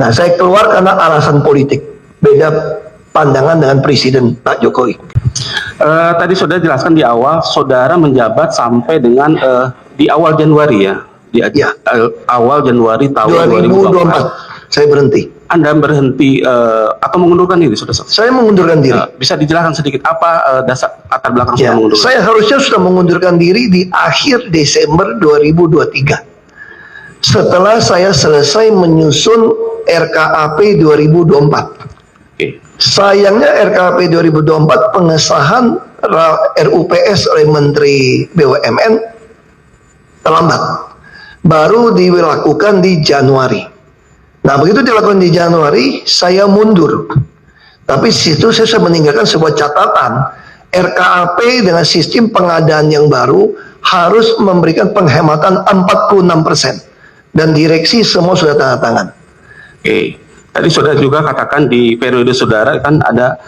Nah, saya keluar karena alasan politik. Beda pandangan dengan Presiden Pak Jokowi. Tadi sudah jelaskan di awal, saudara menjabat sampai dengan di awal Januari ya? Ya. Awal Januari tahun 2024. Saya berhenti. Anda berhenti atau mengundurkan diri, saudara? Saya mengundurkan diri. Bisa dijelaskan sedikit apa dasar latar belakang sudah mengundurkan? Saya harusnya sudah mengundurkan diri di akhir Desember 2023. Setelah saya selesai menyusun RKAP 2024. Sayangnya RKAP 2024 pengesahan RUPS oleh Menteri BUMN terlambat. Baru dilakukan di Januari. Nah, begitu dilakukan di Januari, saya mundur. Tapi situ saya sudah meninggalkan sebuah catatan. RKAP dengan sistem pengadaan yang baru harus memberikan penghematan 46%. Dan direksi semua sudah tanda tangan. Tadi saudara juga katakan di periode saudara kan ada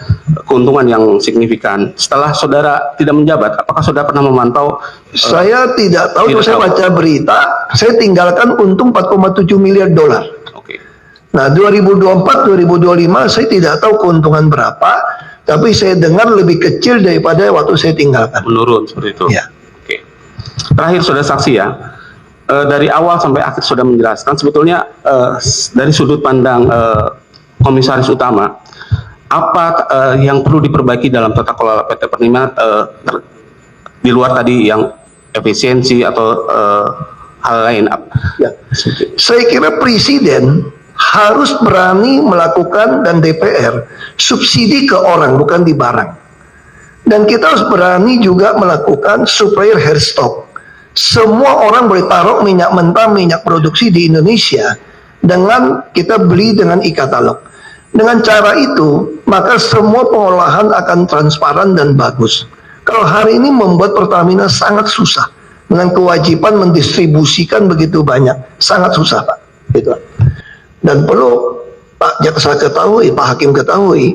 keuntungan yang signifikan. Setelah saudara tidak menjabat, apakah saudara pernah memantau? Saya tidak tahu. Saya baca berita, saya tinggalkan untung 4,7 miliar dolar. Nah, 2024-2025 saya tidak tahu keuntungan berapa, tapi saya dengar lebih kecil daripada waktu saya tinggalkan. Menurun seperti itu. Ya. Terakhir saudara saksi ya. Dari awal sampai akhir sudah menjelaskan sebetulnya dari sudut pandang komisaris utama apa yang perlu diperbaiki dalam tata kelola PT Pertamina di luar tadi yang efisiensi atau hal lain. Ya. Saya kira Presiden harus berani melakukan dan DPR subsidi ke orang bukan di barang, dan kita harus berani juga melakukan supplier hairstop. Semua orang boleh taruh minyak mentah, minyak produksi di Indonesia dengan kita beli dengan e-katalog. Dengan cara itu, maka semua pengolahan akan transparan dan bagus. Kalau hari ini membuat Pertamina sangat susah dengan kewajiban mendistribusikan begitu banyak, sangat susah, Pak. Gitu. Dan perlu Pak Jaksa ketahui, Pak Hakim ketahui,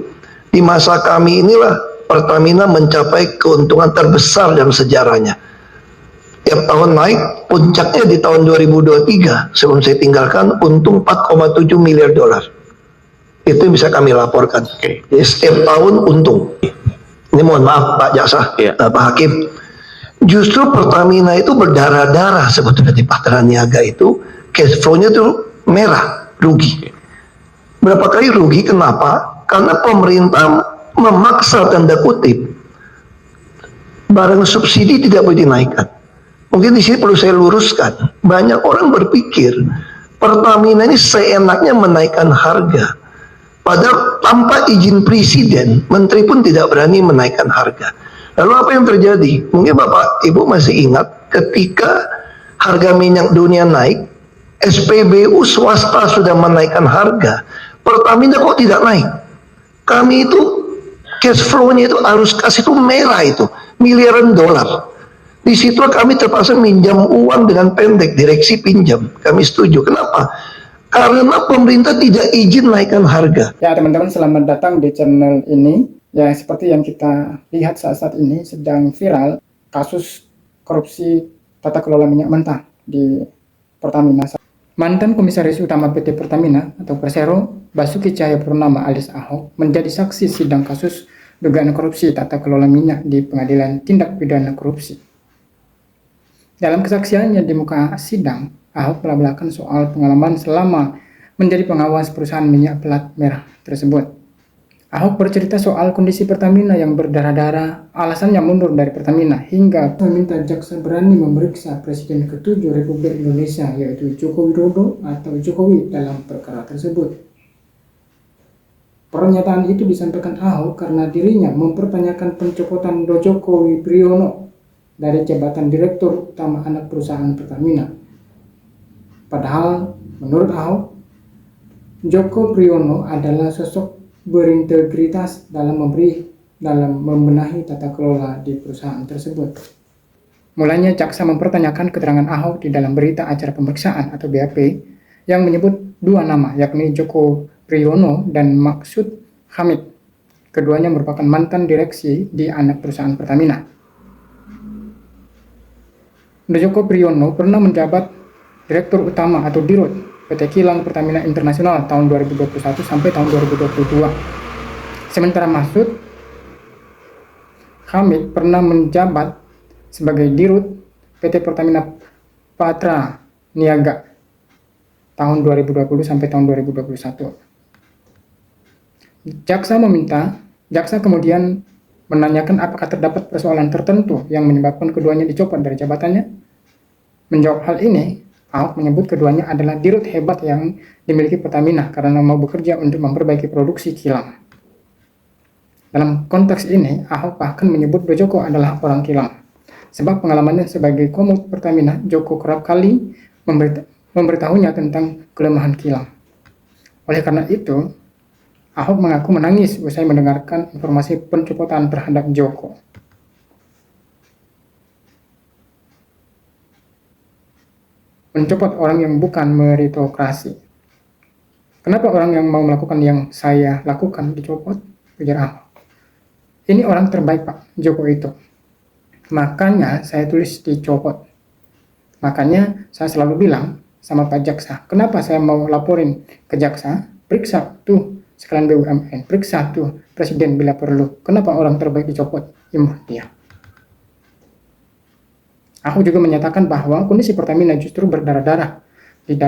di masa kami inilah Pertamina mencapai keuntungan terbesar dalam sejarahnya. Tiap tahun naik, puncaknya di tahun 2023 sebelum saya tinggalkan untung 4,7 miliar dolar. Itu yang bisa kami laporkan. Jadi setiap tahun untung. Ini mohon maaf Pak Jaksa, Pak Hakim. Justru Pertamina itu berdarah-darah sebetulnya di Patra Niaga itu, cash flow-nya itu merah, rugi. Berapa kali rugi? Kenapa? Karena pemerintah memaksa tanda kutip barang subsidi tidak boleh dinaikkan. Mungkin di sini perlu saya luruskan. Banyak orang berpikir Pertamina ini seenaknya menaikkan harga. Padahal tanpa izin presiden, menteri pun tidak berani menaikkan harga. Lalu apa yang terjadi? Mungkin Bapak Ibu masih ingat ketika harga minyak dunia naik, SPBU swasta sudah menaikkan harga. Pertamina kok tidak naik? Kami itu cash flow-nya itu arus kas itu merah itu, miliaran dolar. Di situ kami terpaksa minjam uang dengan pendek, direksi pinjam. Kami setuju. Kenapa? Karena pemerintah tidak izin naikkan harga. Ya teman-teman, selamat datang di channel ini. Ya seperti yang kita lihat saat ini sedang viral kasus korupsi tata kelola minyak mentah di Pertamina. Mantan Komisaris Utama PT Pertamina atau Persero, Basuki Cahayapurnama alias Ahok, menjadi saksi sidang kasus dugaan korupsi tata kelola minyak di Pengadilan Tindak Pidana Korupsi. Dalam kesaksiannya di muka sidang, Ahok belak-belakan soal pengalaman selama menjadi pengawas perusahaan minyak plat merah tersebut. Ahok bercerita soal kondisi Pertamina yang berdarah-darah, alasannya mundur dari Pertamina, hingga meminta jaksa berani memeriksa Presiden ke-7 Republik Indonesia, yaitu Joko Widodo atau Jokowi dalam perkara tersebut. Pernyataan itu disampaikan Ahok karena dirinya mempertanyakan pencopotan Joko Widodo dari jabatan Direktur Utama anak perusahaan Pertamina. Padahal menurut Ahok, Joko Priyono adalah sosok berintegritas dalam membenahi tata kelola di perusahaan tersebut. Mulanya jaksa mempertanyakan keterangan Ahok di dalam berita acara pemeriksaan atau BAP yang menyebut dua nama, yakni Joko Priyono dan Maksud Hamid. Keduanya merupakan mantan direksi di anak perusahaan Pertamina. Joko Priyono pernah menjabat Direktur Utama atau Dirut PT Kilang Pertamina Internasional tahun 2021 sampai tahun 2022. Sementara Masud Hamid pernah menjabat sebagai Dirut PT Pertamina Patra Niaga tahun 2020 sampai tahun 2021. Jaksa kemudian menanyakan apakah terdapat persoalan tertentu yang menyebabkan keduanya dicopot dari jabatannya. Menjawab hal ini, Ahok menyebut keduanya adalah dirut hebat yang dimiliki Pertamina karena mau bekerja untuk memperbaiki produksi kilang. Dalam konteks ini, Ahok bahkan menyebut Joko adalah orang kilang. Sebab pengalamannya sebagai komut Pertamina, Joko kerap kali memberitahunya tentang kelemahan kilang. Oleh karena itu, Ahok mengaku menangis usai mendengarkan informasi pencopotan terhadap Joko. Mencopot orang yang bukan meritokrasi. Kenapa orang yang mau melakukan yang saya lakukan dicopot? Ujar Ahok. Ini orang terbaik Pak, Joko itu. Makanya saya tulis dicopot. Makanya saya selalu bilang sama Pak Jaksa, kenapa saya mau laporin ke Jaksa? Periksa tuh sekalian BUMN, periksa tuh Presiden bila perlu. Kenapa orang terbaik dicopot? Imut dia. Ahok juga menyatakan bahwa kondisi Pertamina justru berdarah-darah di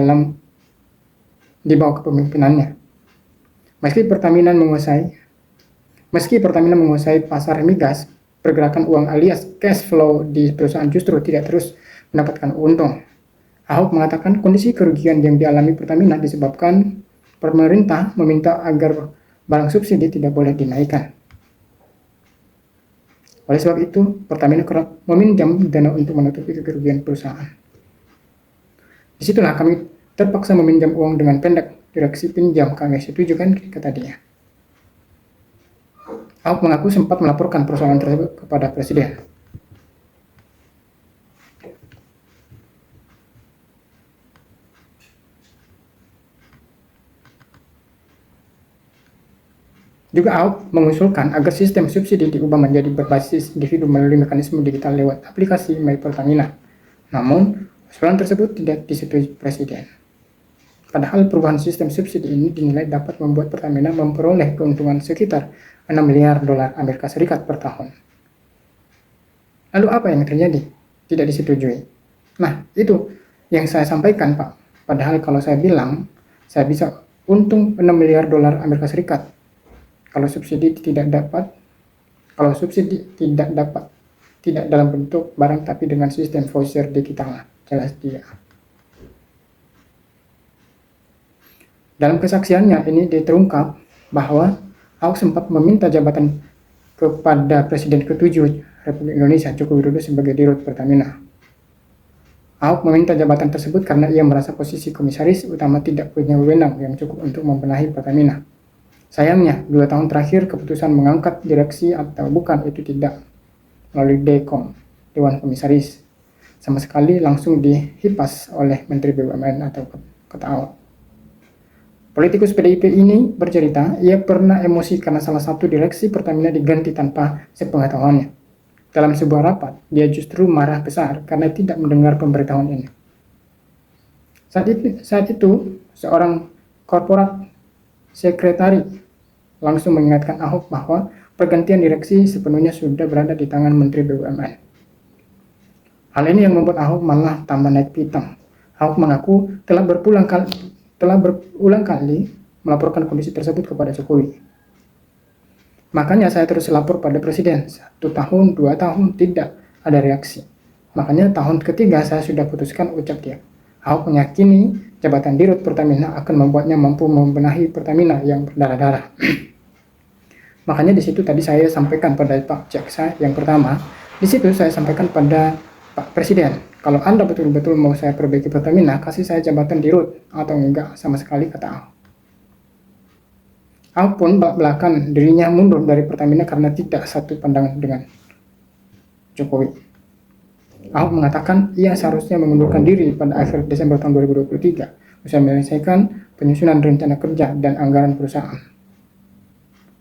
bawah kepemimpinannya. Meski Pertamina menguasai pasar migas, pergerakan uang alias cash flow di perusahaan justru tidak terus mendapatkan untung. Ahok mengatakan kondisi kerugian yang dialami Pertamina disebabkan pemerintah meminta agar barang subsidi tidak boleh dinaikkan. Oleh sebab itu, Pertamina kerap meminjam dana untuk menutupi kerugian perusahaan. Disitulah kami terpaksa meminjam uang dengan pendek. Direksi pinjam, kami setuju kan, kata dia. Ahok mengaku sempat melaporkan persoalan tersebut kepada Presiden. Juga Ahok mengusulkan agar sistem subsidi diubah menjadi berbasis individu melalui mekanisme digital lewat aplikasi My Pertamina. Namun, usulan tersebut tidak disetujui Presiden. Padahal perubahan sistem subsidi ini dinilai dapat membuat Pertamina memperoleh keuntungan sekitar 6 miliar dolar Amerika Serikat per tahun. Lalu apa yang terjadi? Tidak disetujui. Nah, itu yang saya sampaikan, Pak. Padahal kalau saya bilang, saya bisa untung 6 miliar dolar Amerika Serikat. Kalau subsidi tidak dapat, tidak dalam bentuk barang tapi dengan sistem voucher digital, jelas dia. Dalam kesaksiannya ini terungkap bahwa Ahok sempat meminta jabatan kepada Presiden ke-7 Republik Indonesia Joko Widodo sebagai Dirut Pertamina. Ahok meminta jabatan tersebut karena ia merasa posisi komisaris utama tidak punya wewenang yang cukup untuk membenahi Pertamina. Sayangnya, 2 tahun terakhir keputusan mengangkat direksi atau bukan itu tidak melalui DEKOM, Dewan Komisaris, sama sekali langsung dihipas oleh Menteri BUMN atau Kota Ahok. Politikus PDIP ini bercerita, ia pernah emosi karena salah satu direksi Pertamina diganti tanpa sepengetahuannya. Dalam sebuah rapat, dia justru marah besar karena tidak mendengar pemberitahuan ini. Saat itu seorang korporat sekretari langsung mengingatkan Ahok bahwa pergantian direksi sepenuhnya sudah berada di tangan Menteri BUMN. Hal ini yang membuat Ahok malah tambah naik pitam. Ahok mengaku telah berulang kali melaporkan kondisi tersebut kepada Jokowi. Makanya saya terus lapor pada Presiden. 1 tahun, 2 tahun tidak ada reaksi. Makanya tahun ketiga saya sudah putuskan, ucap dia. Ahok meyakini jabatan Dirut Pertamina akan membuatnya mampu membenahi Pertamina yang berdarah-darah. Makanya di situ tadi saya sampaikan pada Pak Jaksa yang pertama, di situ saya sampaikan pada Pak Presiden, kalau Anda betul-betul mau saya perbaiki Pertamina, kasih saya jabatan Dirut atau enggak sama sekali, kata Ahok. Ahok pun belak-belakan dirinya mundur dari Pertamina karena tidak satu pandangan dengan Jokowi. Ahok mengatakan ia seharusnya mengundurkan diri pada akhir Desember tahun 2023 usai menyelesaikan penyusunan rencana kerja dan anggaran perusahaan.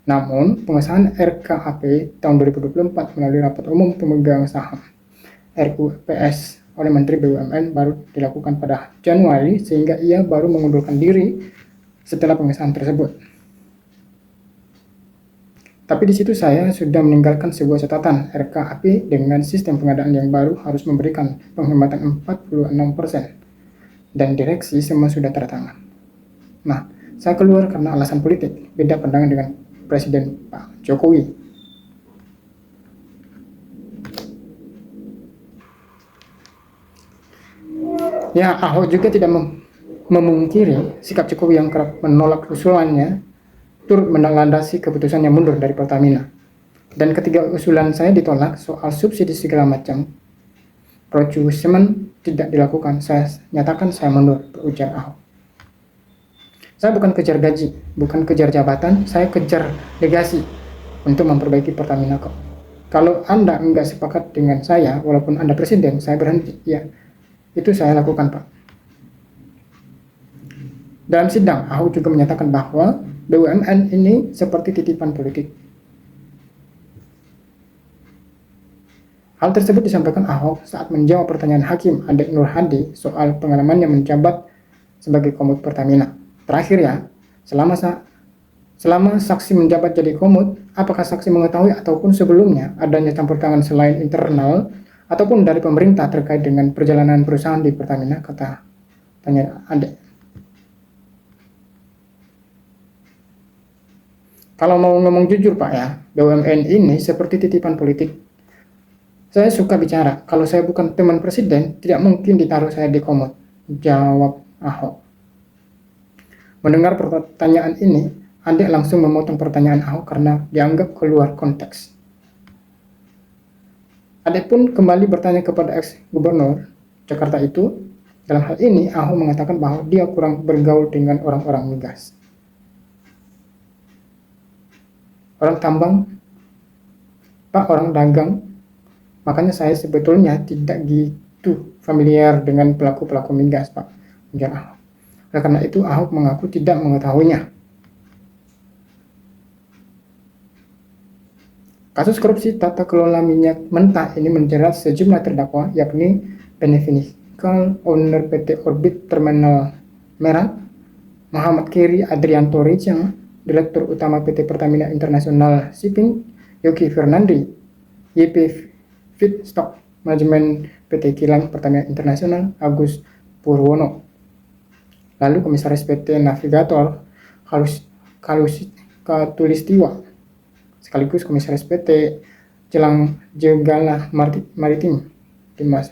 Namun, pengesahan RKAP tahun 2024 melalui Rapat Umum Pemegang Saham RUPS oleh Menteri BUMN baru dilakukan pada Januari, sehingga ia baru mengundurkan diri setelah pengesahan tersebut. Tapi di situ saya sudah meninggalkan sebuah catatan RKAP dengan sistem pengadaan yang baru harus memberikan penghematan 46%, dan direksi semua sudah tanda tangan. Nah, saya keluar karena alasan politik, beda pandangan dengan Presiden Pak Jokowi. Ya, Ahok juga tidak memungkiri sikap Jokowi yang kerap menolak usulannya turut melandasi keputusannya mundur dari Pertamina. Dan ketiga usulan saya ditolak soal subsidi segala macam, procurement tidak dilakukan, saya nyatakan saya mundur, ujar Ahok. Saya bukan kejar gaji, bukan kejar jabatan, saya kejar legasi untuk memperbaiki Pertamina kok. Kalau Anda enggak sepakat dengan saya, walaupun Anda presiden, saya berhenti. Ya, itu saya lakukan, Pak. Dalam sidang, Ahok juga menyatakan bahwa BUMN ini seperti titipan politik. Hal tersebut disampaikan Ahok saat menjawab pertanyaan Hakim Adek Nur Hadi soal pengalamannya menjabat sebagai komut Pertamina. Terakhir ya, selama saksi menjabat jadi komut, apakah saksi mengetahui ataupun sebelumnya adanya campur tangan selain internal ataupun dari pemerintah terkait dengan perjalanan perusahaan di Pertamina, kata tanya Adek. Kalau mau ngomong jujur Pak ya, BUMN ini seperti titipan politik. Saya suka bicara, kalau saya bukan teman presiden, tidak mungkin ditaruh saya di komut, jawab Ahok. Mendengar pertanyaan ini, Adek langsung memotong pertanyaan Ahok karena dianggap keluar konteks. Adek pun kembali bertanya kepada ex-gubernur Jakarta itu. Dalam hal ini, Ahok mengatakan bahwa dia kurang bergaul dengan orang-orang migas. Orang tambang, Pak, orang dagang. Makanya saya sebetulnya tidak gitu familiar dengan pelaku-pelaku migas, Pak, ujar Ahok. Karena itu Ahok mengaku tidak mengetahuinya. Kasus korupsi tata kelola minyak mentah ini menjerat sejumlah terdakwa, yakni beneficial owner PT Orbit Terminal Merak, Muhammad Keri Adrianto Reja, Direktur Utama PT Pertamina International Shipping, Yogi Fernandi, YP Feedstock Manajemen PT Kilang Pertamina International, Agus Purwono. Lalu Komisaris PT Navigator, Katulistiwa, sekaligus Komisaris PT Jelang Jegala Maritim, Dimas